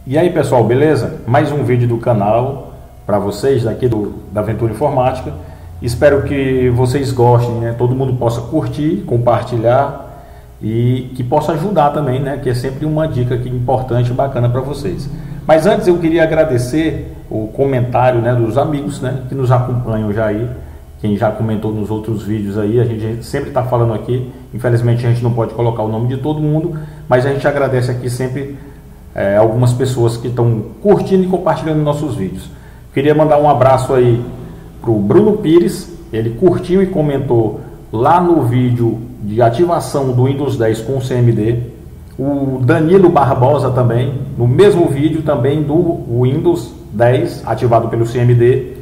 E aí pessoal, beleza? Mais um vídeo do canal para vocês aqui da Aventura Informática. Espero que vocês gostem, né? Todo mundo possa curtir, compartilhar e que possa ajudar também, né? Que é sempre uma dica aqui importante e bacana para vocês. Mas antes eu queria agradecer o comentário, né, dos amigos, né, que nos acompanham já aí. Quem já comentou nos outros vídeos aí, a gente sempre está falando aqui. Infelizmente a gente não pode colocar o nome de todo mundo, mas a gente agradece aqui sempre algumas pessoas que estão curtindo e compartilhando nossos vídeos. Queria mandar um abraço aí para o Bruno Pires. Ele curtiu e comentou lá no vídeo de ativação do Windows 10 com o CMD. O Danilo Barbosa também, no mesmo vídeo também do Windows 10 ativado pelo CMD.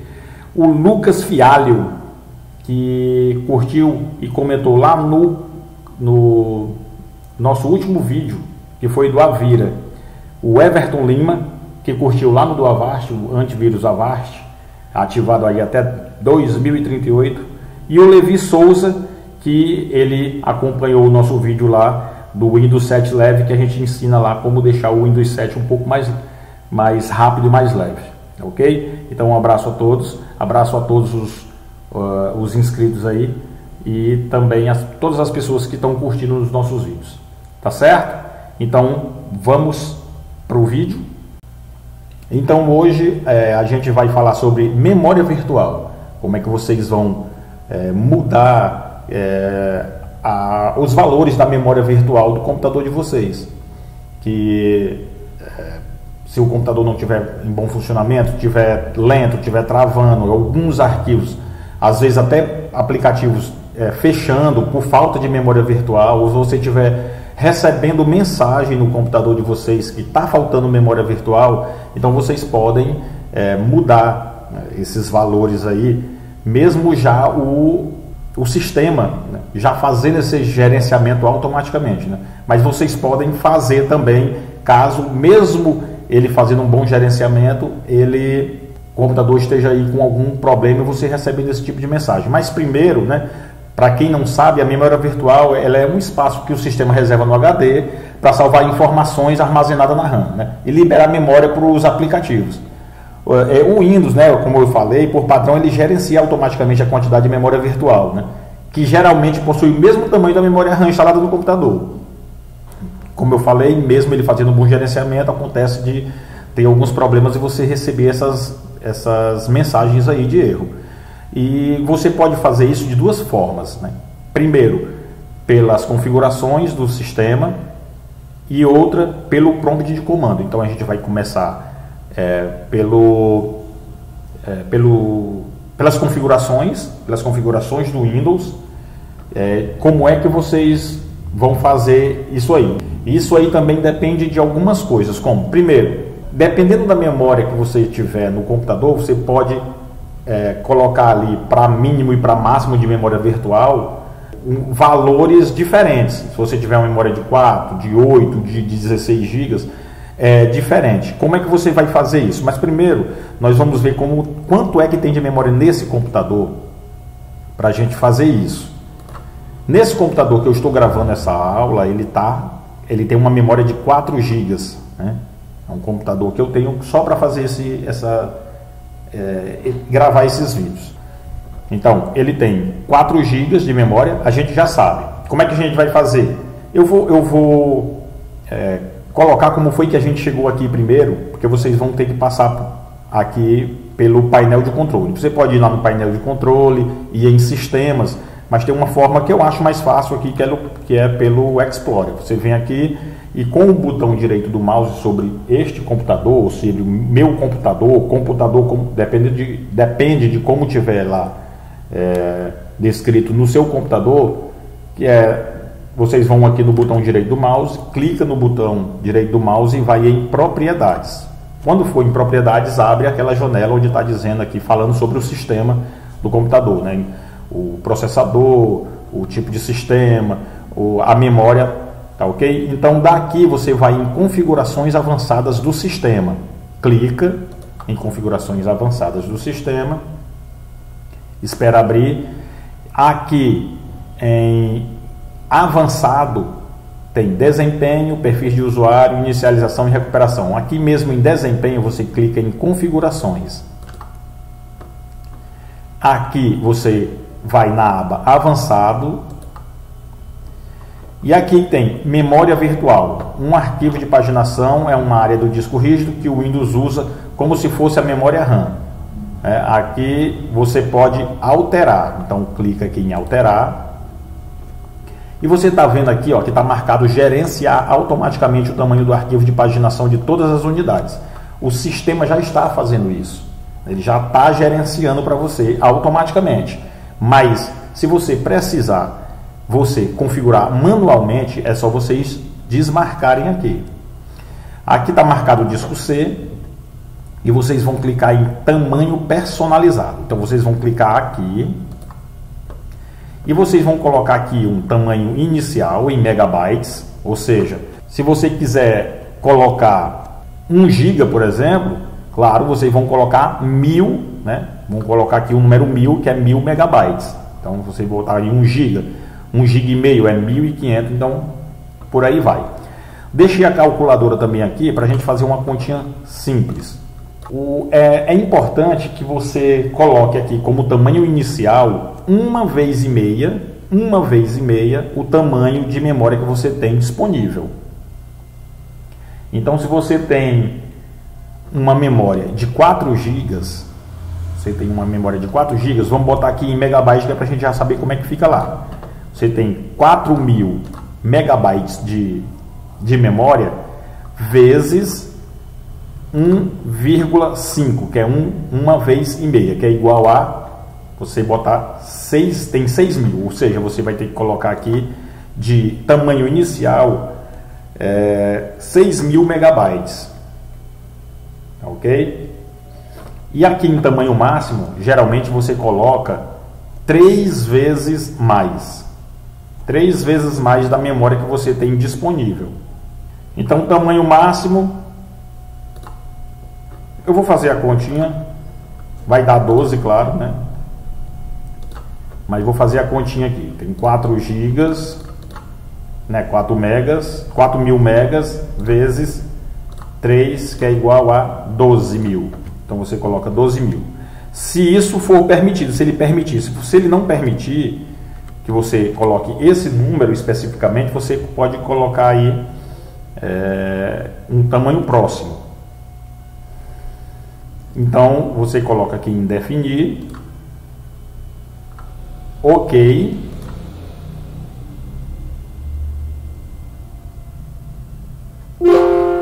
O Lucas Fialho, que curtiu e comentou lá no nosso último vídeo, que foi do Avira. O Everton Lima, que curtiu lá no do Avast, o antivírus Avast, ativado aí até 2038. E o Levi Souza, que ele acompanhou o nosso vídeo lá do Windows 7 leve, que a gente ensina lá como deixar o Windows 7 um pouco mais rápido e mais leve. Ok? Então um abraço a todos os inscritos aí e também todas as pessoas que estão curtindo os nossos vídeos. Tá certo? Então vamos para o vídeo. Então hoje a gente vai falar sobre memória virtual. Como é que vocês vão mudar os valores da memória virtual do computador de vocês. Que se o computador não tiver em bom funcionamento, tiver lento, tiver travando, alguns arquivos, às vezes até aplicativos fechando por falta de memória virtual, ou se você tiver recebendo mensagem no computador de vocês que está faltando memória virtual, então vocês podem mudar esses valores aí, mesmo já o sistema, né, já fazendo esse gerenciamento automaticamente, né? Mas vocês podem fazer também, caso mesmo ele fazendo um bom gerenciamento, o computador esteja aí com algum problema e você recebendo esse tipo de mensagem. Mas primeiro, né, para quem não sabe, a memória virtual ela é um espaço que o sistema reserva no HD para salvar informações armazenadas na RAM, né, e liberar memória para os aplicativos. O Windows, né, como eu falei, por padrão ele gerencia automaticamente a quantidade de memória virtual, né, que geralmente possui o mesmo tamanho da memória RAM instalada no computador. Como eu falei, mesmo ele fazendo um bom gerenciamento, acontece de ter alguns problemas e você receber essas mensagens aí de erro. E você pode fazer isso de duas formas, né? Primeiro, pelas configurações do sistema e outra pelo prompt de comando. Então a gente vai começar pelas configurações do Windows. Como é que vocês vão fazer isso aí? Isso aí também depende de algumas coisas, como, primeiro, dependendo da memória que você tiver no computador, você pode colocar ali para mínimo e para máximo de memória virtual valores diferentes. Se você tiver uma memória de 4, de 8, de 16 GB, é diferente. Como é que você vai fazer isso? Mas primeiro, nós vamos ver quanto é que tem de memória nesse computador para a gente fazer isso. Nesse computador que eu estou gravando essa aula, ele tem uma memória de 4 GB, né? É um computador que eu tenho só para fazer gravar esses vídeos. Então, ele tem 4 GB de memória, a gente já sabe. Como é que a gente vai fazer? Eu vou colocar como foi que a gente chegou aqui primeiro, porque vocês vão ter que passar aqui pelo painel de controle. Você pode ir lá no painel de controle e em sistemas, mas tem uma forma que eu acho mais fácil aqui, que é pelo Explorer. Você vem aqui e com o botão direito do mouse sobre este computador, ou seja, o meu computador depende de como tiver lá descrito no seu computador, vocês vão aqui no botão direito do mouse, clica no botão direito do mouse e vai em propriedades. Quando for em propriedades, abre aquela janela onde está dizendo aqui, falando sobre o sistema do computador, né? O processador, o tipo de sistema, a memória, tá ok? Então daqui você vai em configurações avançadas do sistema, clica em configurações avançadas do sistema, espera abrir. Aqui em avançado tem desempenho, perfis de usuário, inicialização e recuperação. Aqui mesmo em desempenho você clica em configurações. Aqui você vai na aba avançado e aqui tem memória virtual. Um arquivo de paginação é uma área do disco rígido que o Windows usa como se fosse a memória RAM. Aqui você pode alterar, então clica aqui em alterar. E você está vendo aqui ó, que está marcado gerenciar automaticamente o tamanho do arquivo de paginação de todas as unidades. O sistema já está fazendo isso. Ele já está gerenciando para você automaticamente. Mas se você precisar configurar manualmente, é só vocês desmarcarem aqui. Aqui está marcado o disco C e vocês vão clicar em tamanho personalizado. Então vocês vão clicar aqui. E vocês vão colocar aqui um tamanho inicial em megabytes, ou seja, se você quiser colocar 1 GB, por exemplo, claro, vocês vão colocar 1000, né? Vão colocar aqui o número 1000, que é 1000 megabytes. Então, você botar aí 1 GB, 1,5 GB é 1500, então por aí vai. Deixei a calculadora também aqui para a gente fazer uma continha simples. É importante que você coloque aqui como tamanho inicial 1,5 vezes o tamanho de memória que você tem disponível. Então, se você tem uma memória de 4 GB, vamos botar aqui em megabytes, que é para a gente já saber como é que fica lá. Você tem 4.000 megabytes de memória vezes 1,5, que é 1 vezes e meia, que é igual a você botar 6, tem 6.000, ou seja, você vai ter que colocar aqui de tamanho inicial 6.000 megabytes, ok? E aqui em tamanho máximo, geralmente você coloca 3 vezes mais da memória que você tem disponível. Então, tamanho máximo, eu vou fazer a continha, vai dar 12, claro, né? Mas vou fazer a continha aqui. Tem 4 GB, né? 4.000 megas vezes 3, que é igual a 12.000. Então você coloca 12.000. Se isso for permitido, se ele permitir, se ele não permitir que você coloque esse número especificamente, você pode colocar aí um tamanho próximo. Então você coloca aqui em definir, ok,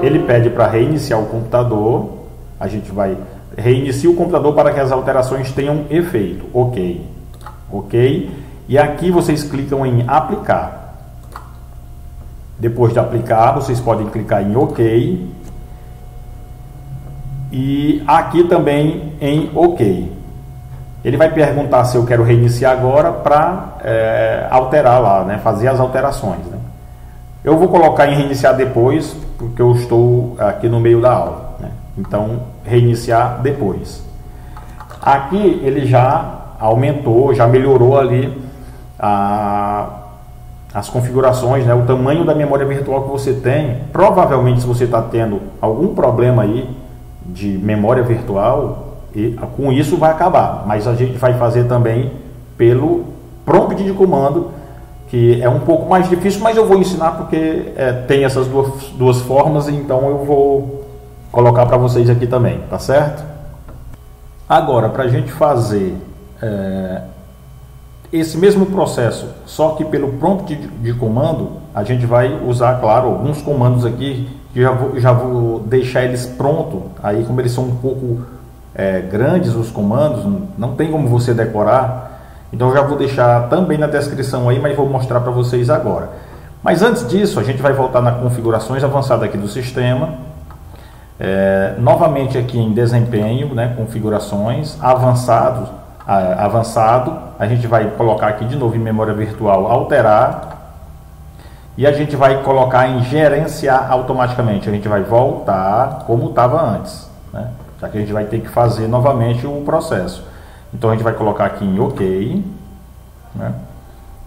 ele pede para reiniciar o computador, a gente vai reiniciar o computador para que as alterações tenham efeito, ok, e aqui vocês clicam em aplicar. Depois de aplicar, vocês podem clicar em ok e aqui também em ok. Ele vai perguntar se eu quero reiniciar agora para alterar lá, né? Fazer as alterações, né? Eu vou colocar em reiniciar depois, porque eu estou aqui no meio da aula, né? Então, reiniciar depois. Aqui ele já aumentou, já melhorou ali as configurações, né? O tamanho da memória virtual que você tem. Provavelmente, se você está tendo algum problema aí de memória virtual, e com isso vai acabar, mas a gente vai fazer também pelo prompt de comando, que é um pouco mais difícil, mas eu vou ensinar porque tem essas duas formas, então eu vou colocar para vocês aqui também, tá certo? Agora, para a gente fazer esse mesmo processo, só que pelo prompt de comando, a gente vai usar, claro, alguns comandos aqui, que já vou deixar eles prontos, aí como eles são um pouco grandes os comandos, não tem como você decorar, então eu já vou deixar também na descrição aí, mas vou mostrar para vocês agora. Mas antes disso, a gente vai voltar na configurações avançadas aqui do sistema, novamente aqui em desempenho, né, configurações, avançado, a gente vai colocar aqui de novo em memória virtual, alterar, e a gente vai colocar em gerenciar automaticamente, a gente vai voltar como estava antes, né? Já que a gente vai ter que fazer novamente o processo. Então a gente vai colocar aqui em ok, né?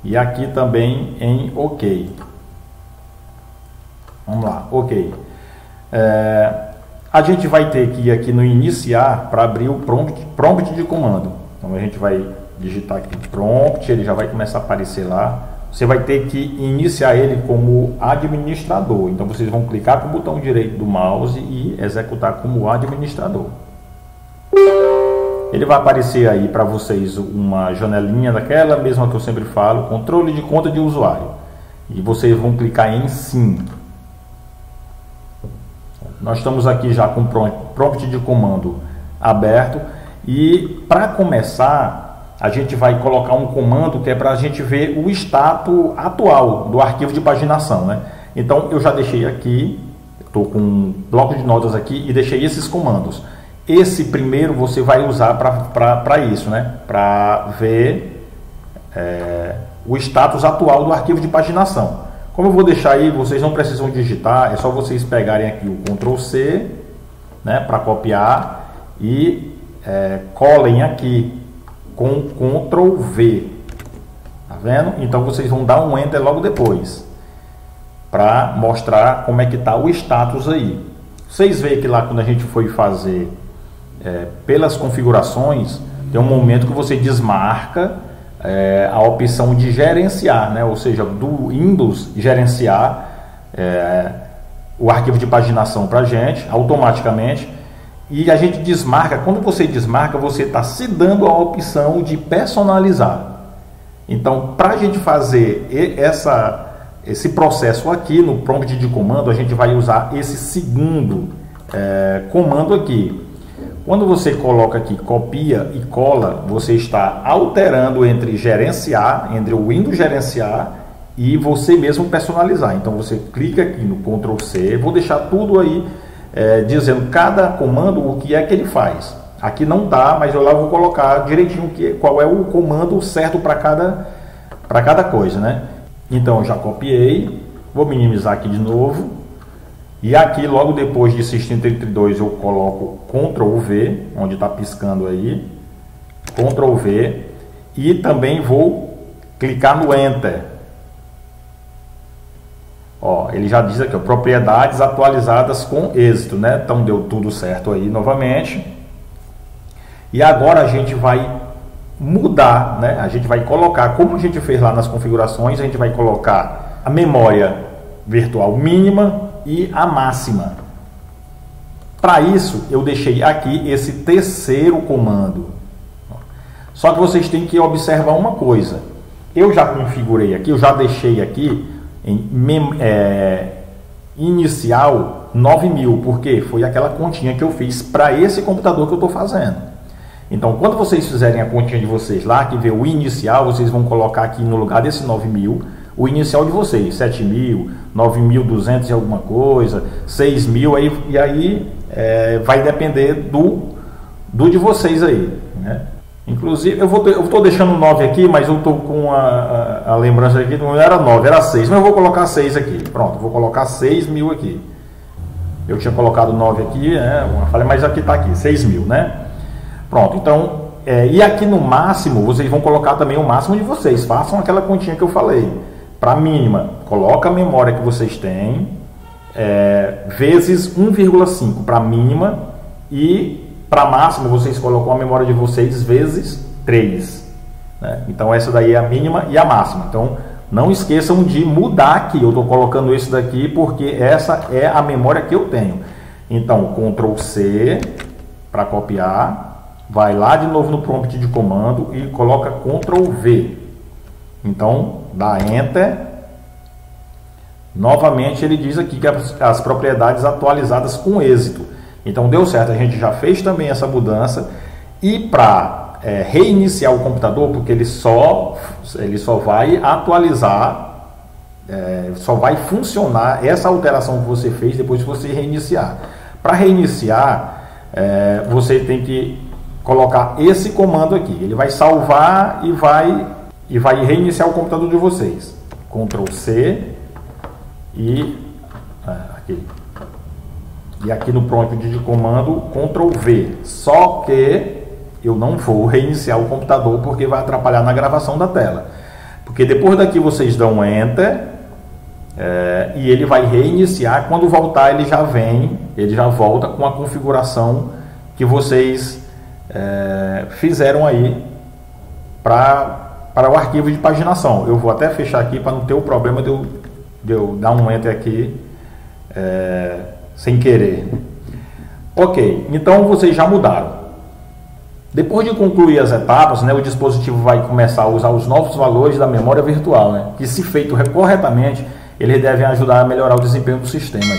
E aqui também em ok. Vamos lá, ok. A gente vai ter que ir aqui no iniciar para abrir o prompt de comando. Então a gente vai digitar aqui prompt, ele já vai começar a aparecer lá. Você vai ter que iniciar ele como administrador. Então vocês vão clicar com o botão direito do mouse e executar como administrador. Ele vai aparecer aí para vocês uma janelinha daquela mesma que eu sempre falo, controle de conta de usuário. E vocês vão clicar em sim. Nós estamos aqui já com o prompt de comando aberto. E para começar, a gente vai colocar um comando que é para a gente ver o status atual do arquivo de paginação, né? Então eu já deixei aqui, estou com um bloco de notas aqui e deixei esses comandos. Esse primeiro você vai usar para isso, né? Para ver o status atual do arquivo de paginação. Como eu vou deixar aí, vocês não precisam digitar, é só vocês pegarem aqui o Ctrl C, né? Para copiar e colhem aqui com Ctrl V, tá vendo? Então vocês vão dar um Enter logo depois para mostrar como é que está o status aí. Vocês veem que lá quando a gente foi fazer pelas configurações, tem um momento que você desmarca a opção de gerenciar, né? Ou seja, do Windows gerenciar o arquivo de paginação para a gente automaticamente. E a gente desmarca, quando você desmarca, você está se dando a opção de personalizar. Então, para a gente fazer esse processo aqui no prompt de comando, a gente vai usar esse segundo comando aqui. Quando você coloca aqui copia e cola, você está alterando entre gerenciar, entre o Windows gerenciar e você mesmo personalizar. Então, você clica aqui no Ctrl C, vou deixar tudo aí dizendo cada comando o que é que ele faz. Aqui não tá, mas eu lá vou colocar direitinho qual é o comando certo para cada coisa, né? Então eu já copiei, vou minimizar aqui de novo e aqui logo depois de System32 eu coloco Ctrl V, onde está piscando aí, Ctrl V e também vou clicar no Enter. Ó, ele já diz aqui, ó, propriedades atualizadas com êxito, né? Então deu tudo certo aí novamente. E agora a gente vai mudar, né? A gente vai colocar, como a gente fez lá nas configurações, a gente vai colocar a memória virtual mínima e a máxima. Para isso, eu deixei aqui esse terceiro comando. Só que vocês têm que observar uma coisa. Eu já configurei aqui, eu já deixei aqui inicial 9.000, porque foi aquela continha que eu fiz para esse computador que eu estou fazendo. Então, quando vocês fizerem a continha de vocês lá, que vê o inicial, vocês vão colocar aqui no lugar desse 9.000, o inicial de vocês, 7.000, 9.200 e alguma coisa, 6.000, e aí vai depender do de vocês aí, né? Inclusive, eu estou deixando 9 aqui, mas eu estou com a lembrança aqui, não era 9, era 6, mas eu vou colocar 6 aqui. Pronto, vou colocar 6.000 aqui. Eu tinha colocado 9 aqui, falei, mas aqui está aqui, 6.000, né? Pronto, então, e aqui no máximo, vocês vão colocar também o máximo de vocês. Façam aquela continha que eu falei. Para mínima, coloca a memória que vocês têm, vezes 1,5 para mínima e... Para máximo, vocês colocam a memória de vocês vezes 3. Né? Então, essa daí é a mínima e a máxima. Então, não esqueçam de mudar aqui. Eu estou colocando esse daqui porque essa é a memória que eu tenho. Então, Ctrl C para copiar. Vai lá de novo no prompt de comando e coloca Ctrl V. Então, dá Enter. Novamente, ele diz aqui que as propriedades atualizadas com êxito. Então deu certo, a gente já fez também essa mudança. E para reiniciar o computador, porque ele só vai atualizar, só vai funcionar essa alteração que você fez depois que você reiniciar. Para reiniciar, você tem que colocar esse comando aqui. Ele vai salvar e vai reiniciar o computador de vocês. Ctrl C e aqui. E aqui no prompt de comando, Ctrl V. Só que eu não vou reiniciar o computador porque vai atrapalhar na gravação da tela. Porque depois daqui vocês dão Enter, e ele vai reiniciar. Quando voltar, ele já volta com a configuração que vocês fizeram aí para o arquivo de paginação. Eu vou até fechar aqui para não ter o problema de eu dar um enter aqui sem querer. Ok, então vocês já mudaram. Depois de concluir as etapas, o dispositivo vai começar a usar os novos valores da memória virtual, que, se feito corretamente, eles devem ajudar a melhorar o desempenho do sistema.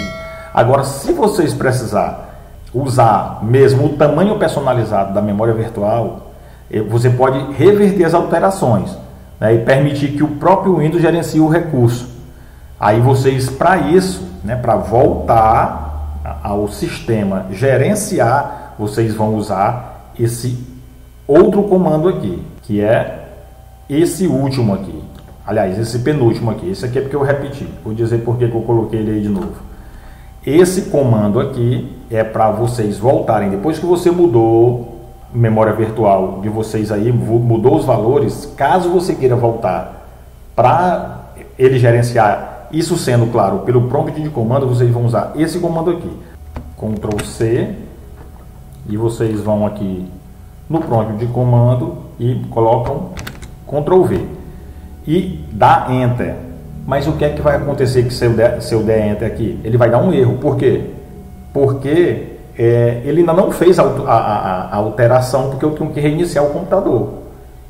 Agora, se vocês precisar usar mesmo o tamanho personalizado da memória virtual, você pode reverter as alterações, e permitir que o próprio Windows gerencie o recurso. Aí vocês, para isso, para voltar ao sistema gerenciar, vocês vão usar esse outro comando aqui, que é esse último aqui. Aliás, esse penúltimo aqui. Esse aqui é porque eu repeti. Vou dizer por que eu coloquei ele aí de novo. Esse comando aqui é para vocês voltarem, depois que você mudou a memória virtual de vocês aí, mudou os valores, caso você queira voltar para ele gerenciar, isso sendo, claro, pelo prompt de comando, vocês vão usar esse comando aqui. Ctrl C, e vocês vão aqui no prompt de comando e colocam Ctrl V e dá Enter. Mas o que é que vai acontecer se eu der Enter aqui? Ele vai dar um erro. Por quê? Porque ele ainda não fez a alteração, porque eu tenho que reiniciar o computador.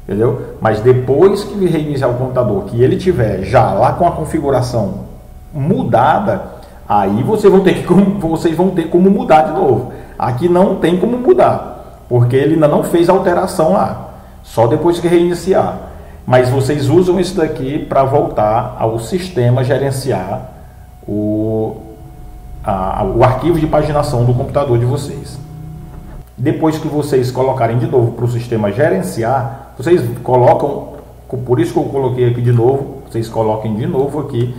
Entendeu? Mas depois que reiniciar o computador, que ele tiver já lá com a configuração mudada, aí vocês vão ter como mudar de novo. Aqui não tem como mudar, porque ele ainda não fez a alteração lá, só depois que reiniciar. Mas vocês usam isso daqui para voltar ao sistema gerenciar o arquivo de paginação do computador de vocês. Depois que vocês colocarem de novo para o sistema gerenciar, vocês colocam, por isso que eu coloquei aqui de novo, vocês coloquem de novo aqui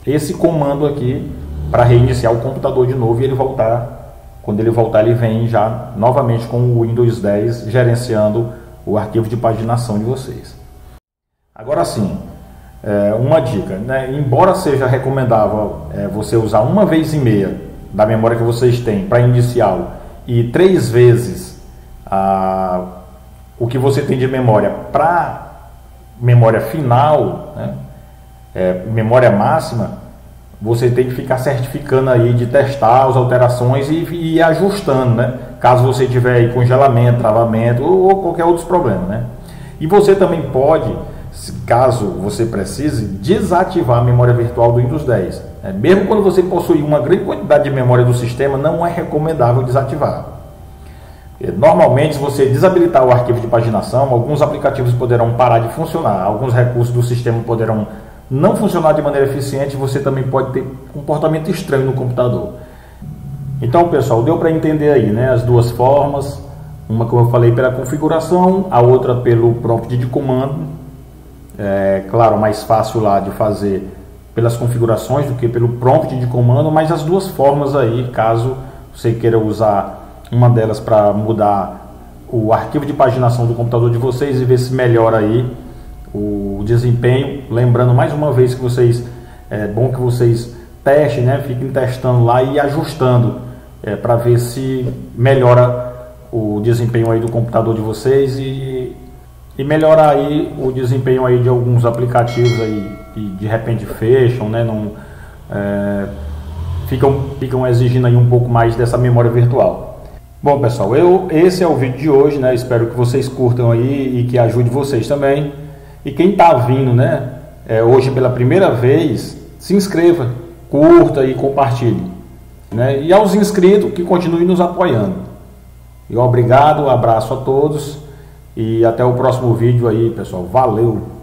esse comando aqui para reiniciar o computador de novo, e ele voltar. Quando ele voltar, ele vem já novamente com o Windows 10 gerenciando o arquivo de paginação de vocês. Agora sim, uma dica, embora seja recomendável você usar 1,5 vezes da memória que vocês têm para inicial e 3 vezes o que você tem de memória para memória final, memória máxima, você tem que ficar certificando aí de testar as alterações e ir ajustando, caso você tiver aí congelamento, travamento ou qualquer outro problema, E você também pode, caso você precise, desativar a memória virtual do Windows 10. Mesmo quando você possui uma grande quantidade de memória do sistema, não é recomendável desativar. Normalmente, se você desabilitar o arquivo de paginação, alguns aplicativos poderão parar de funcionar, alguns recursos do sistema poderão não funcionar de maneira eficiente, você também pode ter comportamento estranho no computador. Então, pessoal, deu para entender aí, as duas formas, uma, como eu falei, pela configuração, a outra pelo prompt de comando. Claro, mais fácil lá de fazer pelas configurações do que pelo prompt de comando, mas as duas formas aí, caso você queira usar uma delas para mudar o arquivo de paginação do computador de vocês e ver se melhora aí o desempenho. Lembrando mais uma vez que é bom que vocês testem, fiquem testando lá e ajustando para ver se melhora o desempenho aí do computador de vocês e melhorar aí o desempenho aí de alguns aplicativos aí que de repente fecham, ficam exigindo aí um pouco mais dessa memória virtual. Bom, pessoal, esse é o vídeo de hoje, espero que vocês curtam aí e que ajude vocês também. E quem está vindo, hoje pela primeira vez, se inscreva, curta e compartilhe, E aos inscritos, que continuem nos apoiando. E obrigado, um abraço a todos e até o próximo vídeo aí, pessoal. Valeu!